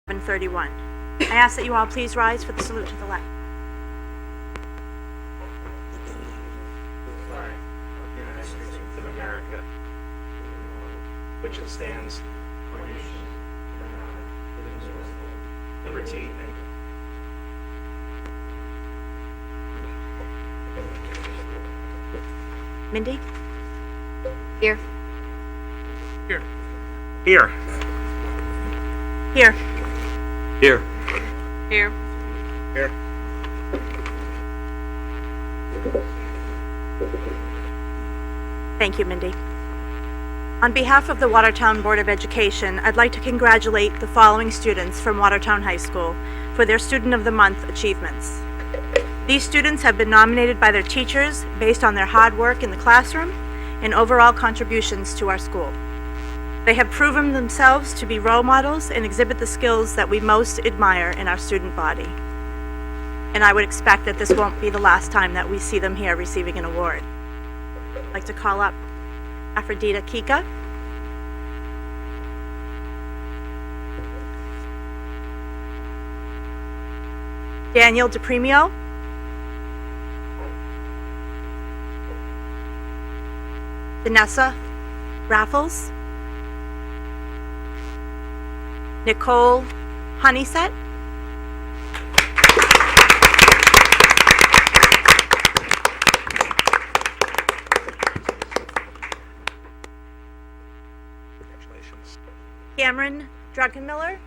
7:31. I ask that you all please rise for the salute to the flag. Flag of the United States of America, which it stands, one nation, under God, indivisible, liberty and Mindy? Here. Here. Here. Here. Here. Here. Here. Thank you, Mindy. On behalf of the Watertown Board of Education, I'd like to congratulate the following students from Watertown High School for their Student of the Month achievements. These students have been nominated by their teachers based on their hard work in the classroom and overall contributions to our school. They have proven themselves to be role models and exhibit the skills that we most admire in our student body. And I would expect that this won't be the last time that we see them here receiving an award. I'd like to call up Aphrodita Kika, Daniel DePremio, Vanessa Raffles, Nicole Honeysett, Congratulations. Cameron Druckenmiller,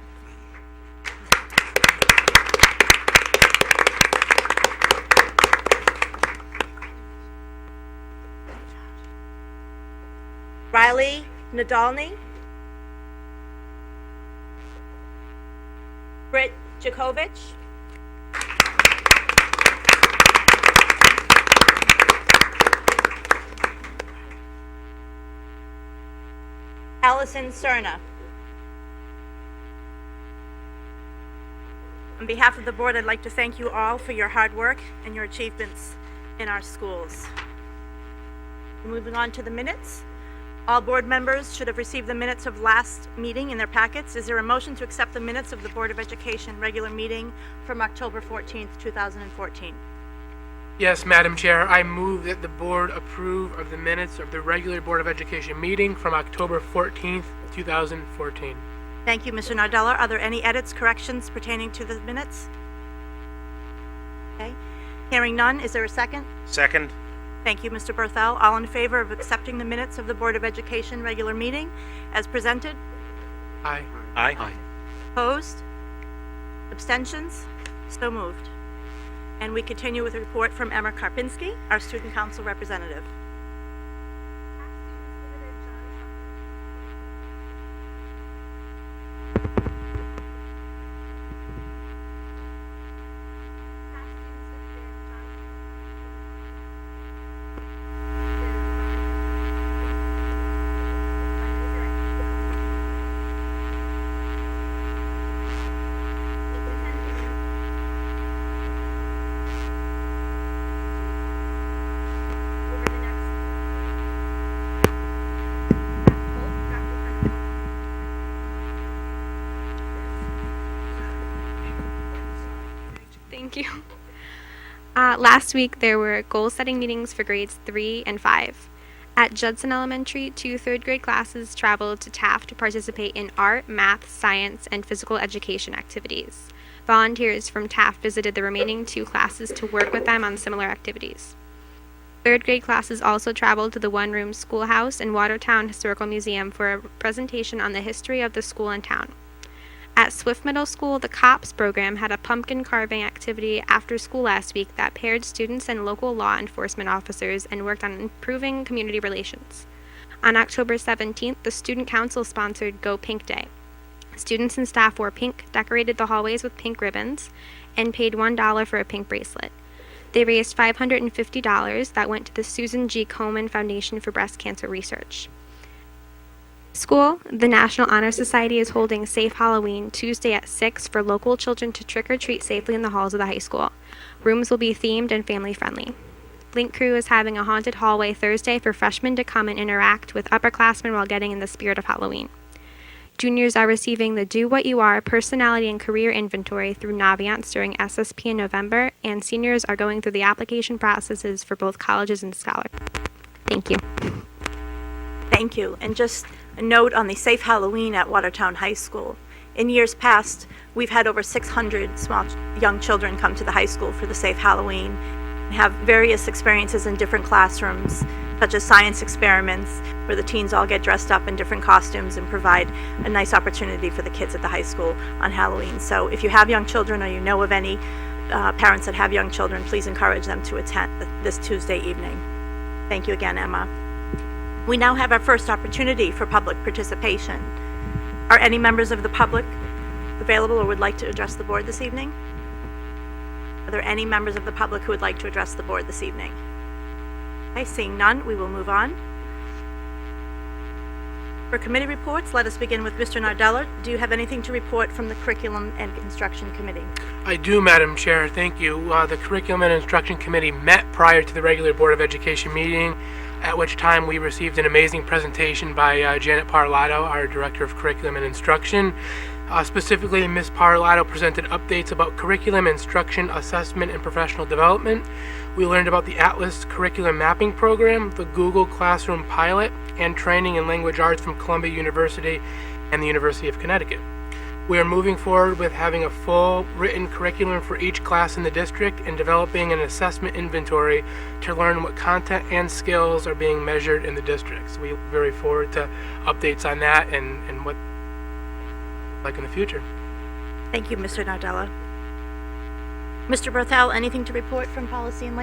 Riley Nadolny, Britt Jakovich, Allison Cerna. On behalf of the board, I'd like to thank you all for your hard work and your achievements in our schools. Moving on to the minutes. All board members should have received the minutes of last meeting in their packets. Is there a motion to accept the minutes of the Board of Education regular meeting from October 14th, 2014? Yes, Madam Chair, I move that the board approve of the minutes of the regular Board of Education meeting from October 14th, 2014. Thank you, Mr. Nardella. Are there any edits, corrections pertaining to the minutes? Okay. Hearing none, is there a second? Second. Thank you, Mr. Berthel. All in favor of accepting the minutes of the Board of Education regular meeting as presented? Aye. Aye. Opposed? Abstentions? So moved. And we continue with a report from Emma Karpinski, our Student Council representative. Thank you. Last week, there were goal-setting meetings for grades 3 and 5. At Judson Elementary, 2 third-grade classes traveled to Taft to participate in art, math, science, and physical education activities. Volunteers from Taft visited the remaining 2 classes to work with them on similar activities. Third-grade classes also traveled to the one-room schoolhouse and Watertown Historical Museum for a presentation on the history of the school and town. At Swift Middle School, the COPS program had a pumpkin carving activity after school last week that paired students and local law enforcement officers and worked on improving community relations. On October 17th, the Student Council sponsored Go Pink Day. Students and staff wore pink, decorated the hallways with pink ribbons, and paid $1 for a pink bracelet. They raised $550 that went to the Susan G. Komen Foundation for Breast Cancer Research. School, the National Honor Society is holding Safe Halloween Tuesday at 6 for local children to trick-or-treat safely in the halls of the high school. Rooms will be themed and family-friendly. Link Crew is having a haunted hallway Thursday for freshmen to come and interact with upperclassmen while getting in the spirit of Halloween. Juniors are receiving the Do What You Are Personality and Career Inventory through Naviance during SSP in November, and seniors are going through the application processes for both colleges and scholars. Thank you. Thank you. And just a note on the Safe Halloween at Watertown High School. In years past, we've had over 600 young children come to the high school for the Safe Halloween and have various experiences in different classrooms, such as science experiments, where the teens all get dressed up in different costumes and provide a nice opportunity for the kids at the high school on Halloween. So if you have young children or you know of any parents that have young children, please encourage them to attend this Tuesday evening. Thank you again, Emma. We now have our first opportunity for public participation. Are any members of the public available or would like to address the board this evening? Are there any members of the public who would like to address the board this evening? Okay, seeing none, we will move on. For committee reports, let us begin with Mr. Nardella. Do you have anything to report from the Curriculum and Instruction Committee? I do, Madam Chair. Thank you. The Curriculum and Instruction Committee met prior to the regular Board of Education meeting, at which time we received an amazing presentation by Janet Parlato, our Director of Curriculum and Instruction. Specifically, Ms. Parlato presented updates about curriculum, instruction, assessment, and professional development. We learned about the Atlas Curriculum Mapping Program, the Google Classroom Pilot, and training in language arts from Columbia University and the University of Connecticut. We are moving forward with having a full written curriculum for each class in the district and developing an assessment inventory to learn what content and skills are being measured in the district. So we look very forward to updates on that and what like in the future. Thank you, Mr. Nardella. Mr. Berthel, anything to report from Policy and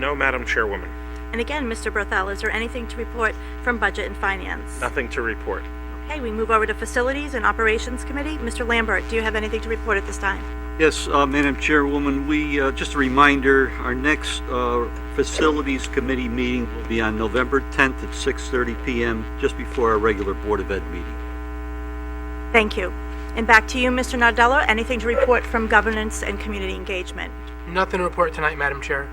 No, Madam Chairwoman. And again, Mr. Berthel, is there anything to report from Budget and Finance? Nothing to report. Okay, we move over to Facilities and Operations Committee. Mr. Lambert, do you have anything to report at this time? Yes, Madam Chairwoman, we, just a reminder, our next Facilities Committee meeting will be on November 10th at 6:30 p.m., just before our regular Board of Ed meeting. Thank you. And back to you, Mr. Nardella. Anything to report from Governance and Community Engagement? Nothing to report tonight, Madam Chair.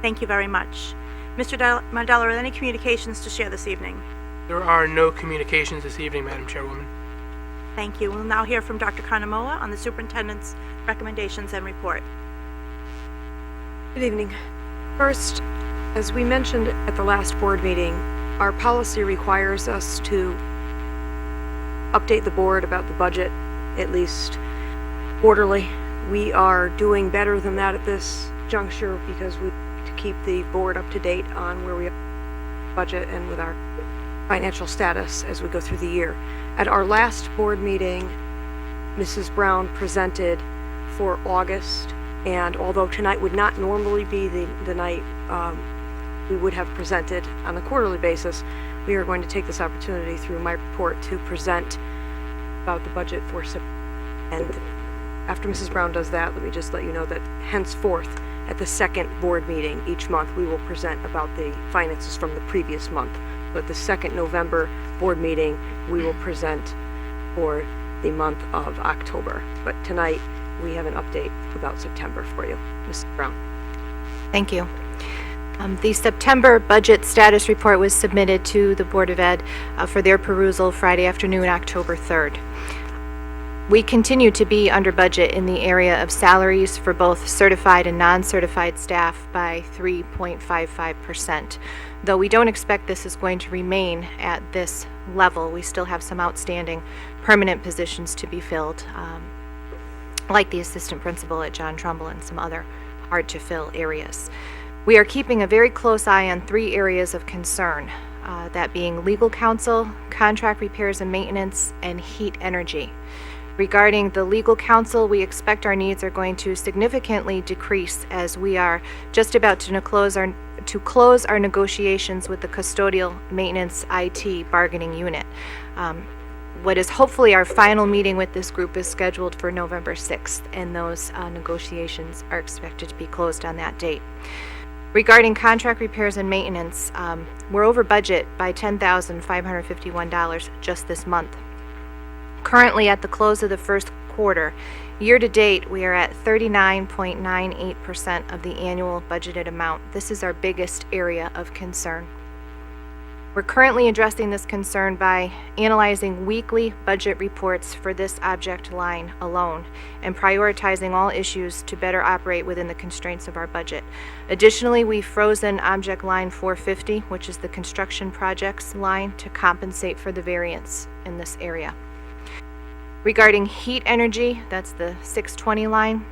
Thank you very much. Mr. Nardella, are there any communications to share this evening? There are no communications this evening, Madam Chairwoman. Thank you. We'll now hear from Dr. Kanamoa on the Superintendent's recommendations and report. Good evening. First, as we mentioned at the last board meeting, our policy requires us to update the board about the budget at least quarterly. We are doing better than that at this juncture because we need to keep the board up to date on where we are with the budget and with our financial status as we go through the year. At our last board meeting, Mrs. Brown presented for August, and although tonight would not normally be the night we would have presented on a quarterly basis, we are going to take this opportunity through my report to present about the budget for September. And after Mrs. Brown does that, let me just let you know that henceforth, at the second board meeting each month, we will present about the finances from the previous month. But the second November board meeting, we will present for the month of October. But tonight, we have an update about September for you. Mrs. Brown. Thank you. The September budget status report was submitted to the Board of Ed for their perusal Friday afternoon, October 3rd. We continue to be under budget in the area of salaries for both certified and non-certified staff by 3.55%. Though we don't expect this is going to remain at this level, we still have some outstanding permanent positions to be filled, like the assistant principal at John Trumbull and some other hard-to-fill areas. We are keeping a very close eye on 3 areas of concern, that being legal counsel, contract repairs and maintenance, and heat energy. Regarding the legal counsel, we expect our needs are going to significantly decrease as we are just about to close our negotiations with the custodial maintenance IT bargaining unit. What is hopefully our final meeting with this group is scheduled for November 6th, and those negotiations are expected to be closed on that date. Regarding contract repairs and maintenance, we're over budget by $10,551 just this month. Currently, at the close of the first quarter, year to date, we are at 39.98% of the annual budgeted amount. This is our biggest area of concern. We're currently addressing this concern by analyzing weekly budget reports for this object line alone and prioritizing all issues to better operate within the constraints of our budget. Additionally, we've frozen object line 450, which is the construction projects line, to compensate for the variance in this area. Regarding heat energy, that's the 620 line.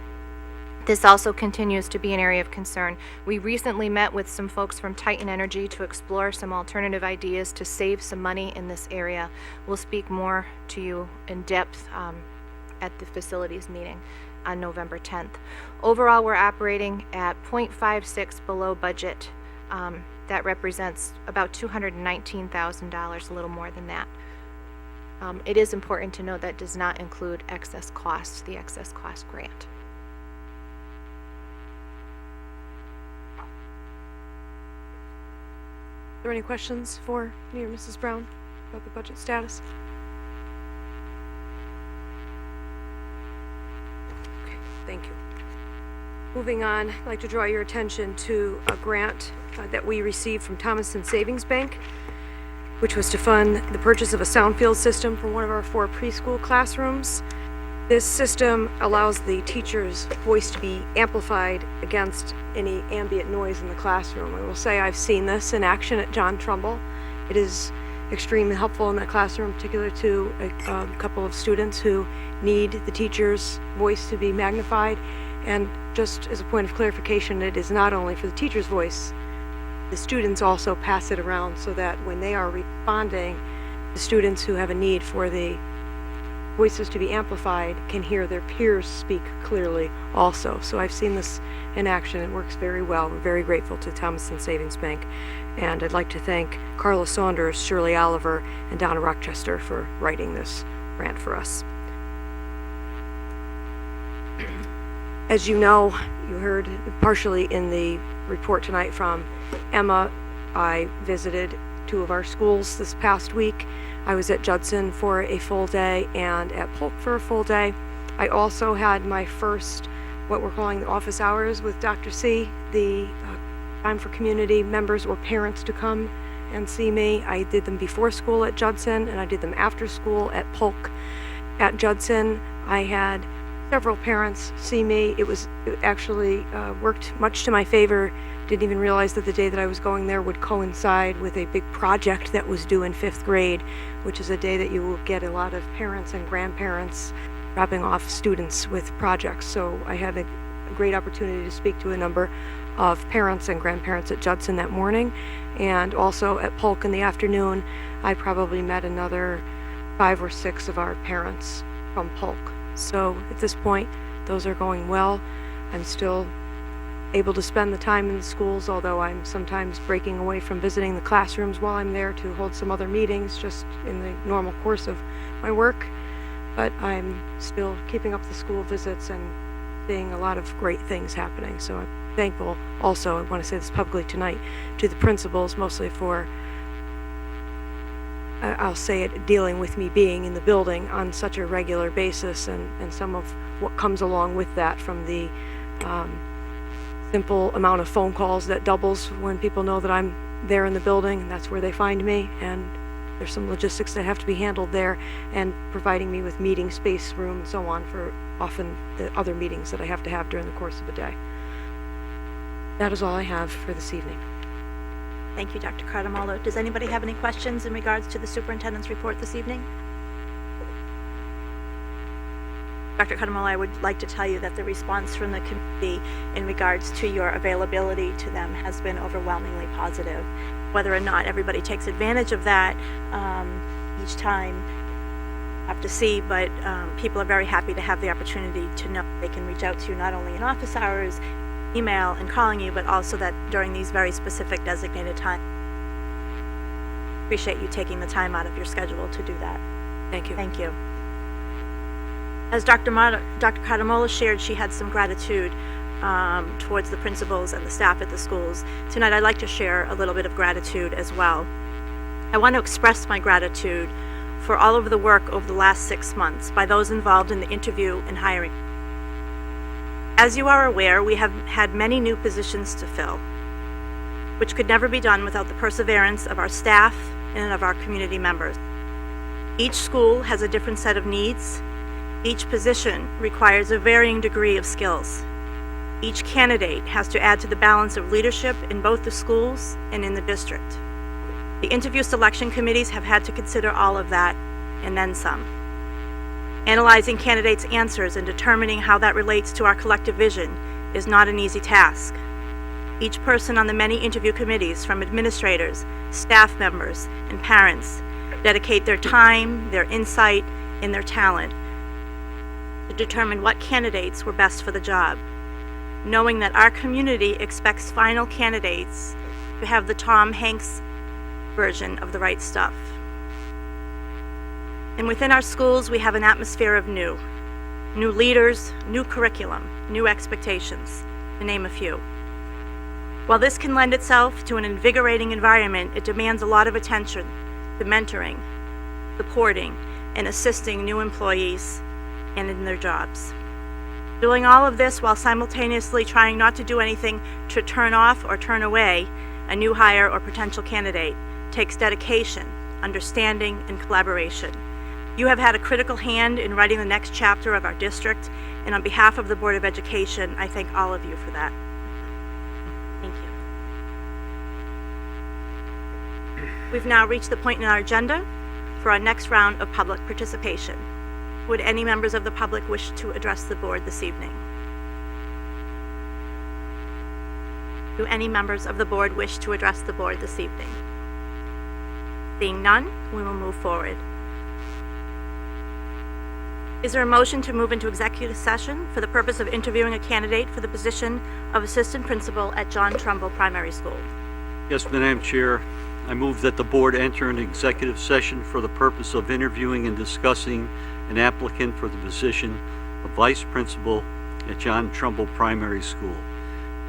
This also continues to be an area of concern. We recently met with some folks from Titan Energy to explore some alternative ideas to save some money in this area. We'll speak more to you in depth at the facilities meeting on November 10th. Overall, we're operating at 0.56 below budget. That represents about $219,000, a little more than that. It is important to note that does not include excess costs, the excess cost grant. Are there any questions for me or Mrs. Brown about the budget status? Okay, thank you. Moving on, I'd like to draw your attention to a grant that we received from Thomason Savings Bank, which was to fund the purchase of a sound field system for one of our 4 preschool classrooms. This system allows the teacher's voice to be amplified against any ambient noise in the classroom. I will say I've seen this in action at John Trumbull. It is extremely helpful in that classroom, particularly to a couple of students who need the teacher's voice to be magnified. And just as a point of clarification, it is not only for the teacher's voice. The students also pass it around so that when they are responding, the students who have a need for the voices to be amplified can hear their peers speak clearly also. So I've seen this in action. It works very well. We're very grateful to Thomason Savings Bank. And I'd like to thank Carla Saunders, Shirley Oliver, and Donna Rochester for writing this grant for us. As you know, you heard partially in the report tonight from Emma, I visited 2 of our schools this past week. I was at Judson for a full day and at Polk for a full day. I also had my first, what we're calling the office hours with Dr. C, the time for community members or parents to come and see me. I did them before school at Judson and I did them after school at Polk. At Judson, I had several parents see me. It actually worked much to my favor. Didn't even realize that the day that I was going there would coincide with a big project that was due in 5th grade, which is a day that you will get a lot of parents and grandparents dropping off students with projects. So I had a great opportunity to speak to a number of parents and grandparents at Judson that morning. And also at Polk in the afternoon, I probably met another 5 or 6 of our parents from Polk. So at this point, those are going well. I'm still able to spend the time in the schools, although I'm sometimes breaking away from visiting the classrooms while I'm there to hold some other meetings just in the normal course of my work. But I'm still keeping up the school visits and seeing a lot of great things happening. So I'm thankful also, I want to say this publicly tonight, to the principals, mostly for, I'll say it, dealing with me being in the building on such a regular basis and some of what comes along with that, from the simple amount of phone calls that doubles when people know that I'm there in the building and that's where they find me, and there's some logistics that have to be handled there, and providing me with meeting space, room, and so on for often the other meetings that I have to have during the course of a day. That is all I have for this evening. Thank you, Dr. Cardamolo. Does anybody have any questions in regards to the superintendent's report this evening? Dr. Cardamolo, I would like to tell you that the response from the committee in regards to your availability to them has been overwhelmingly positive. Whether or not everybody takes advantage of that each time, I have to see, but people are very happy to have the opportunity to know they can reach out to you not only in office hours, email, and calling you, but also that during these very specific designated times. Appreciate you taking the time out of your schedule to do that. Thank you. Thank you. As Dr. Cardamolo shared, she had some gratitude towards the principals and the staff at the schools. Tonight, I'd like to share a little bit of gratitude as well. I want to express my gratitude for all of the work over the last 6 months by those involved in the interview and hiring. As you are aware, we have had many new positions to fill. which could never be done without the perseverance of our staff and of our community members. Each school has a different set of needs. Each position requires a varying degree of skills. Each candidate has to add to the balance of leadership in both the schools and in the district. The interview selection committees have had to consider all of that and then some. Analyzing candidates' answers and determining how that relates to our collective vision is not an easy task. Each person on the many interview committees, from administrators, staff members, and parents, dedicate their time, their insight, and their talent to determine what candidates were best for the job, knowing that our community expects final candidates to have the Tom Hanks version of the right stuff. And within our schools, we have an atmosphere of new leaders, new curriculum, new expectations, to name a few. While this can lend itself to an invigorating environment, it demands a lot of attention to mentoring, supporting, and assisting new employees and in their jobs. Doing all of this while simultaneously trying not to do anything to turn off or turn away a new hire or potential candidate takes dedication, understanding, and collaboration. You have had a critical hand in writing the next chapter of our district, and on behalf of the Board of Education, I thank all of you for that. Thank you. We've now reached the point in our agenda for our next round of public participation. Would any members of the public wish to address the board this evening? Do any members of the board wish to address the board this evening? Seeing none, we will move forward. Is there a motion to move into executive session for the purpose of interviewing a candidate for the position of assistant principal at John Trumbull Primary School? Yes, Madam Chair. I move that the board enter an executive session for the purpose of interviewing and discussing an applicant for the position of vice principal at John Trumbull Primary School.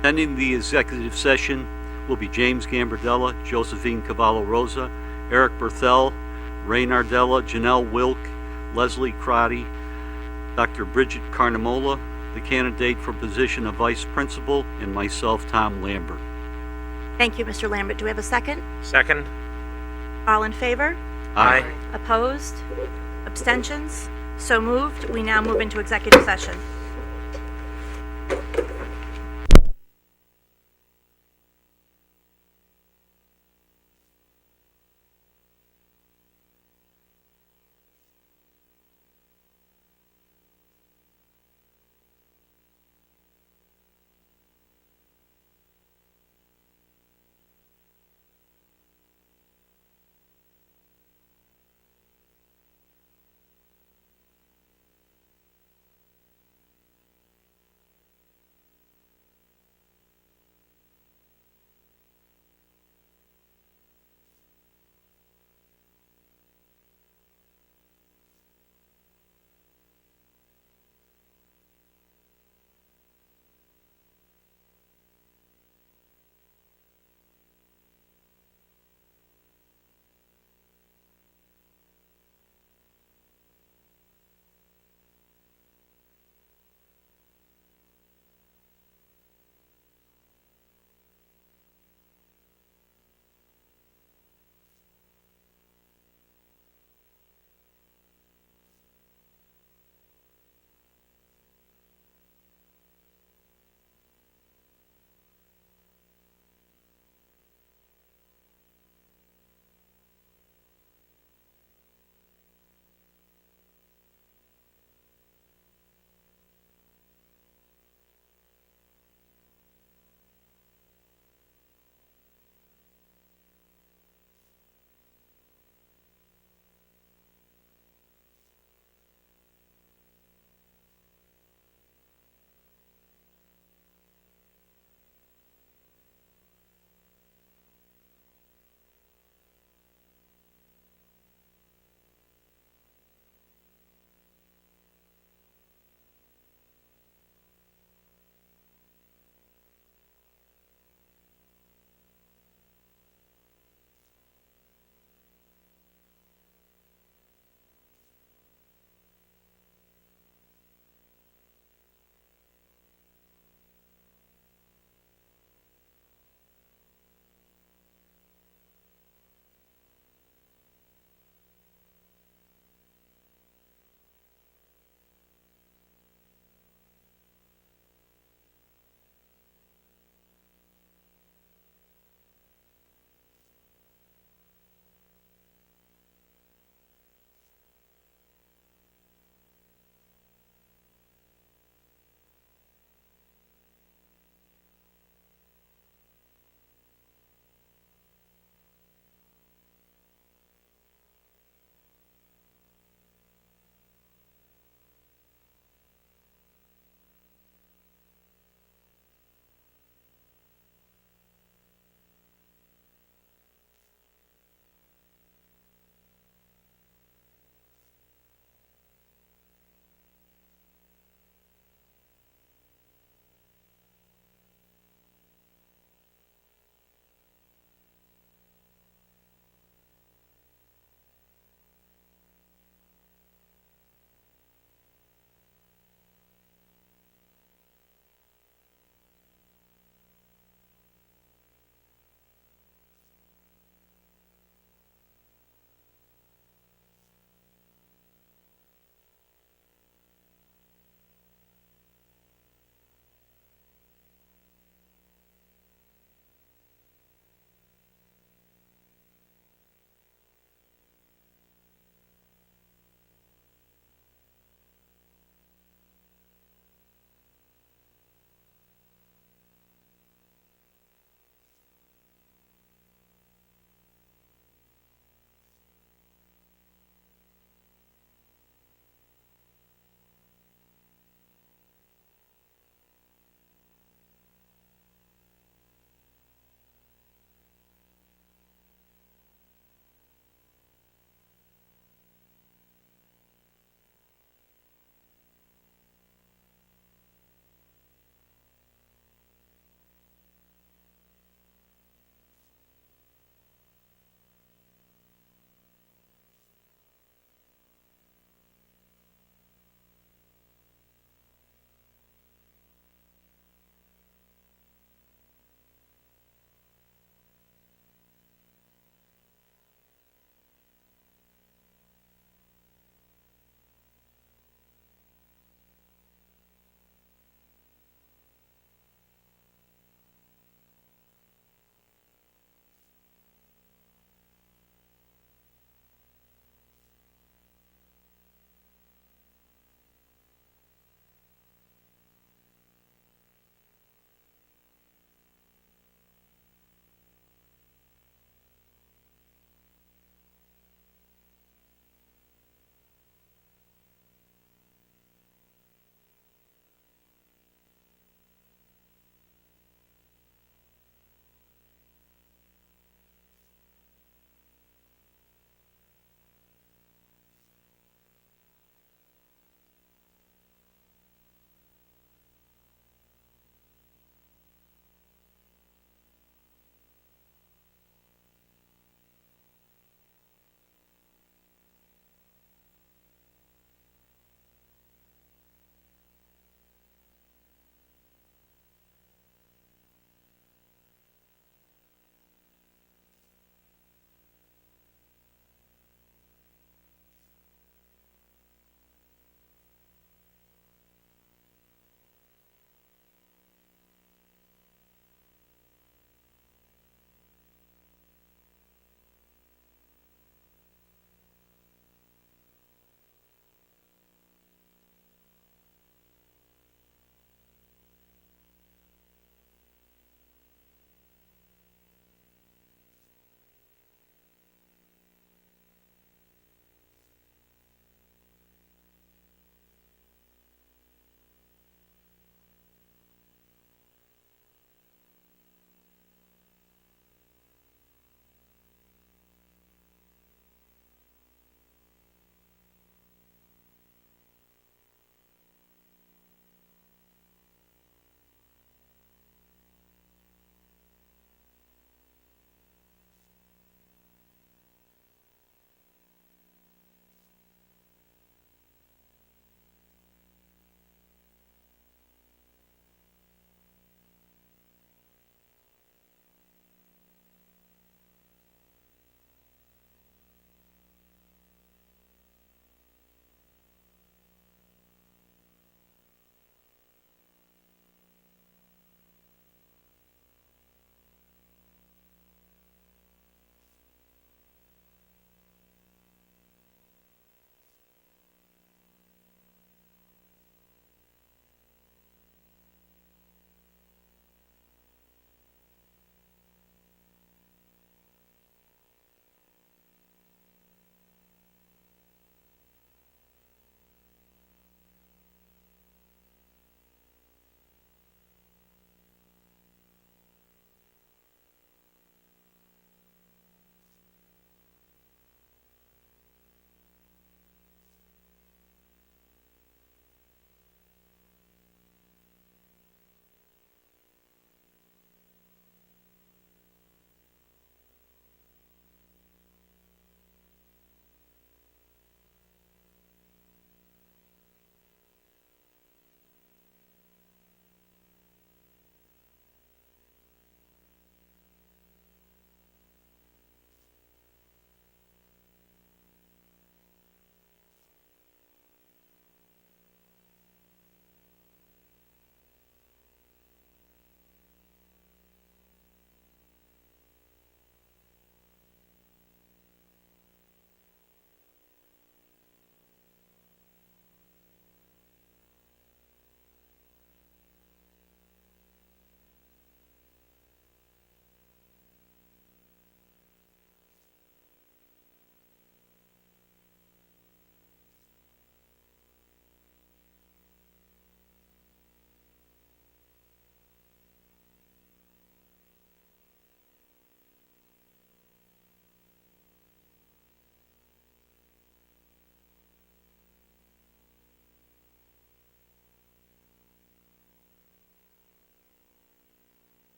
Attending the executive session will be James Gambardella, Josephine Cavallo-Rosa, Eric Berthel, Ray Nardella, Janelle Wilk, Leslie Crotty, Dr. Bridget Carnamola, the candidate for position of vice principal, and myself, Tom Lambert. Thank you, Mr. Lambert. Do we have a second? Second. All in favor? Aye. Opposed? Abstentions? So moved. We now move into executive session.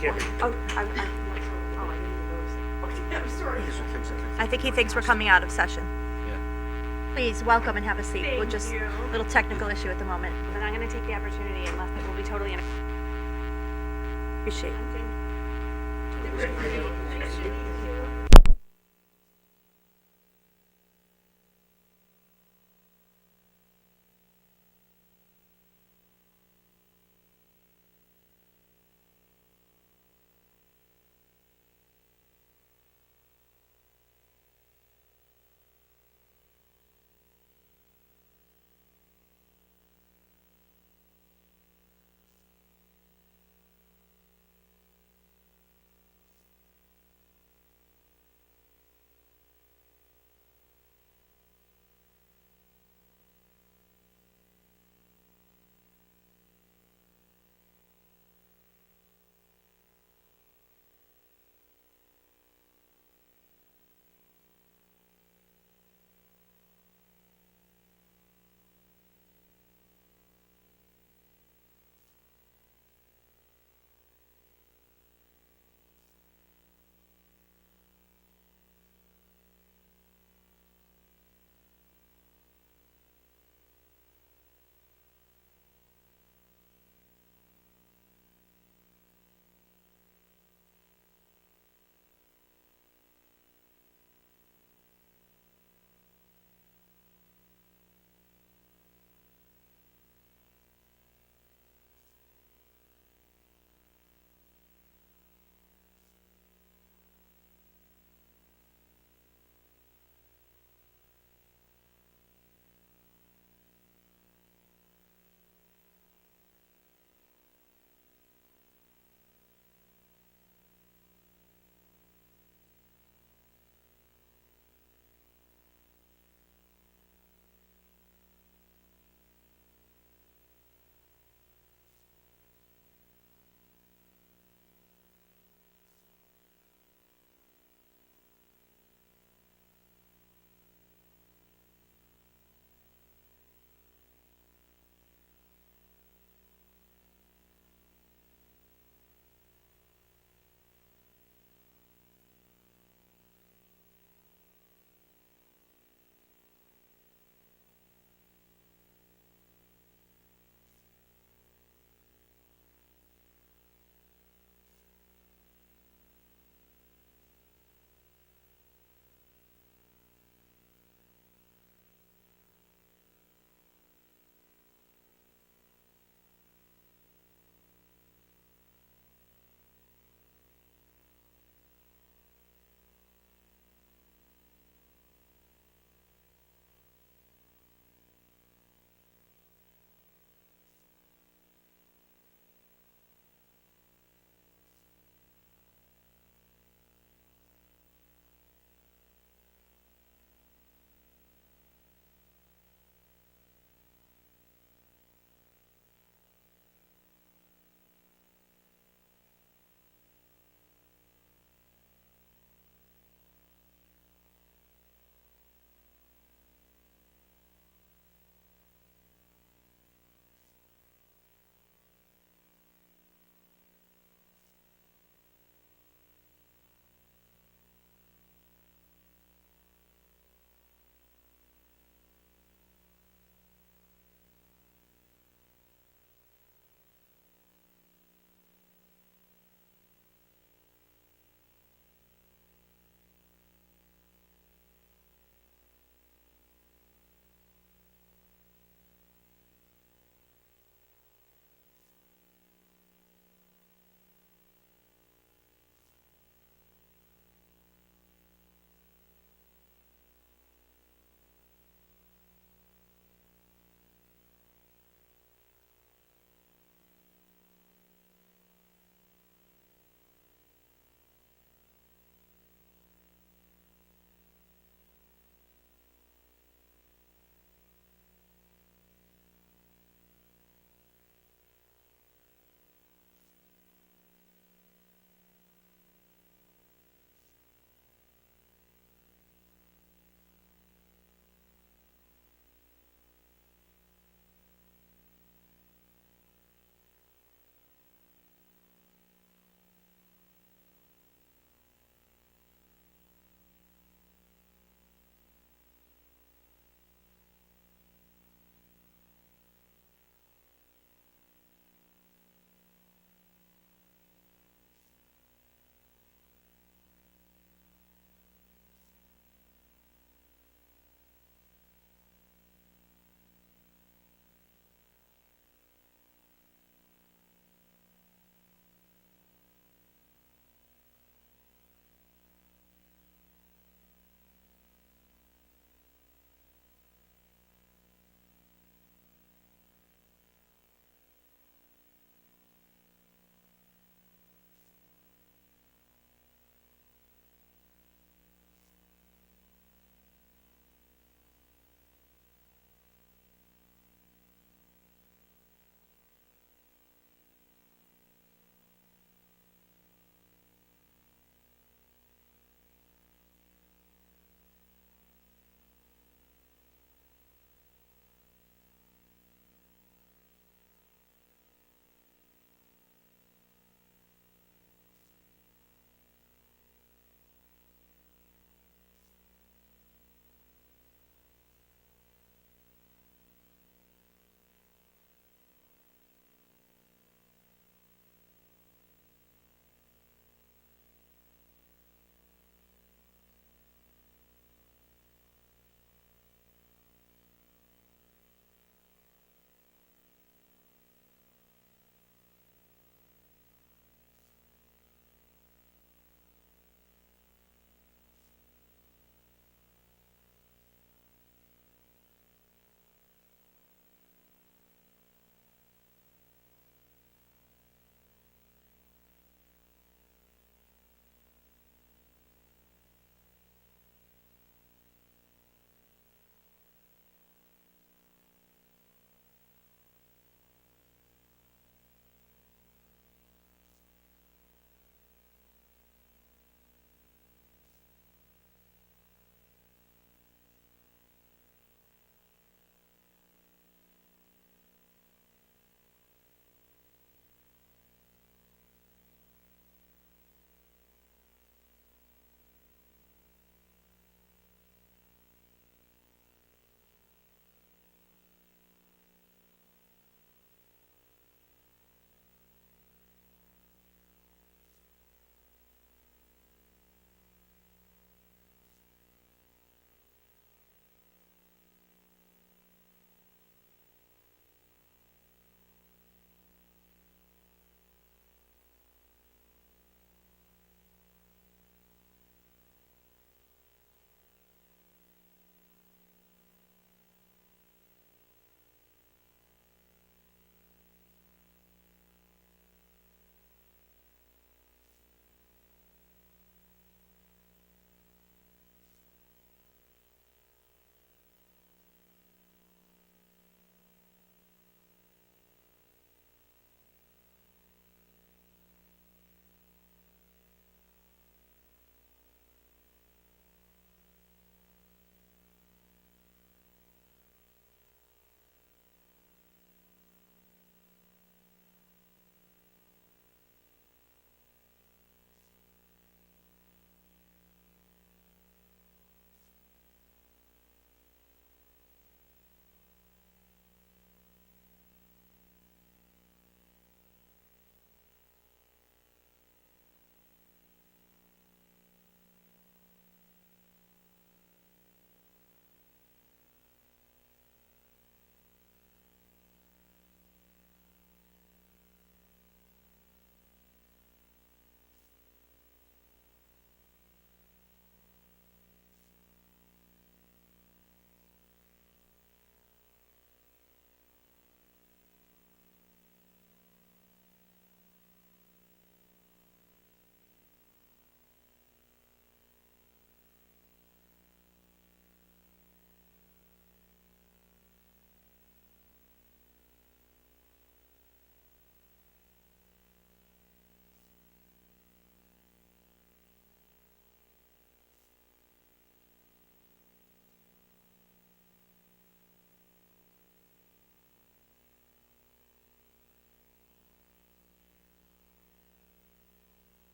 can't be. Oh, I'm not sure. Oh, I didn't even notice it. Okay, I'm sorry. I think he thinks we're coming out of session. Please, welcome and have a seat. We're Thank just you. a little technical issue at the moment. But I'm going to take the opportunity and left it will be totally in. Appreciate it.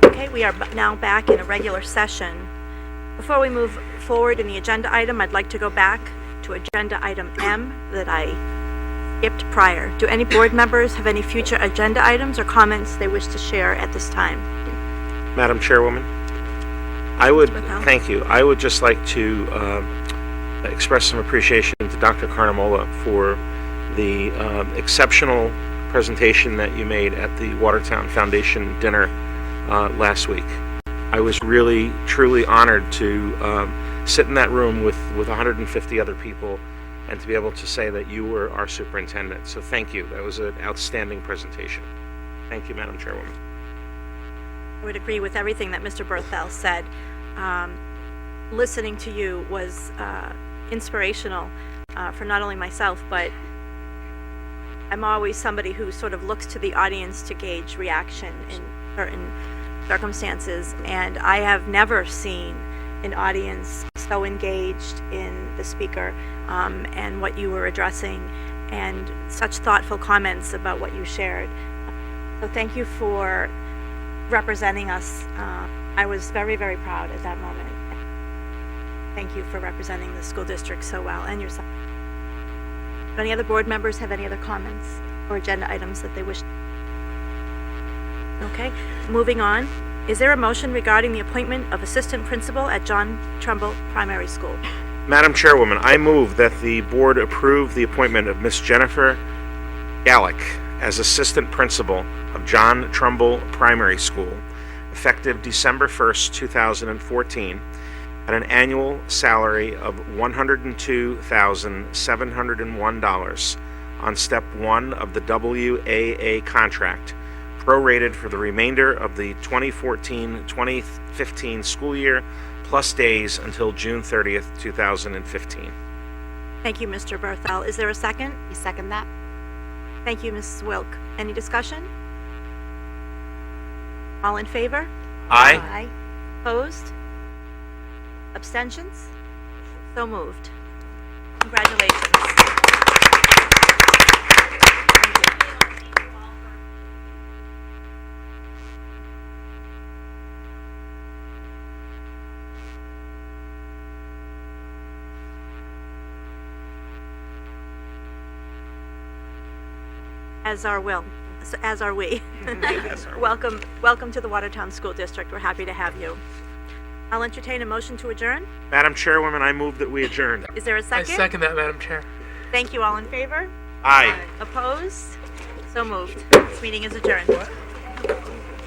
Okay, we are now back in a regular session. Before we move forward in the agenda item, I'd like to go back to agenda item M that I skipped prior. Do any board members have any future agenda items or comments they wish to share at this time? Madam Chairwoman, I would, Withal? thank you. I would just like to express some appreciation to Dr. Carnamola for the exceptional presentation that you made at the Watertown Foundation dinner last week. I was really, truly honored to sit in that room with 150 other people and to be able to say that you were our superintendent. So thank you. That was an outstanding presentation. Thank you, Madam Chairwoman. I would agree with everything that Mr. Berthel said. Listening to you was inspirational for not only myself, but I'm always somebody who sort of looks to the audience to gauge reaction in certain circumstances, and I have never seen an audience so engaged in the speaker and what you were addressing, and such thoughtful comments about what you shared. So thank you for representing us. I was very, very proud at that moment. Thank you for representing the school district so well and yourself. Do any other board members have any other comments or agenda items that they wish? Okay, moving on. Is there a motion regarding the appointment of assistant principal at John Trumbull Primary School? Madam Chairwoman, I move that the board approve the appointment of Miss Jennifer Gallick as assistant principal of John Trumbull Primary School, effective December 1st, 2014, at an annual salary of $102,701 on step 1 of the WAA contract, prorated for the remainder of the 2014-2015 school year, plus days until June 30th, 2015. Thank you, Mr. Berthel. Is there a second? I second that. Thank you, Mrs. Wilk. Any discussion? All in favor? Aye. Aye. Opposed? Abstentions? So moved. Congratulations. Thank you. As are Will, as are we. Welcome to the Watertown School District. We're happy to have you. I'll entertain a motion to adjourn. Madam Chairwoman, I move that we adjourn. Is there a I second? second that, Madam Chair. Thank you. All in favor? Aye. Opposed? So moved. This meeting is adjourned.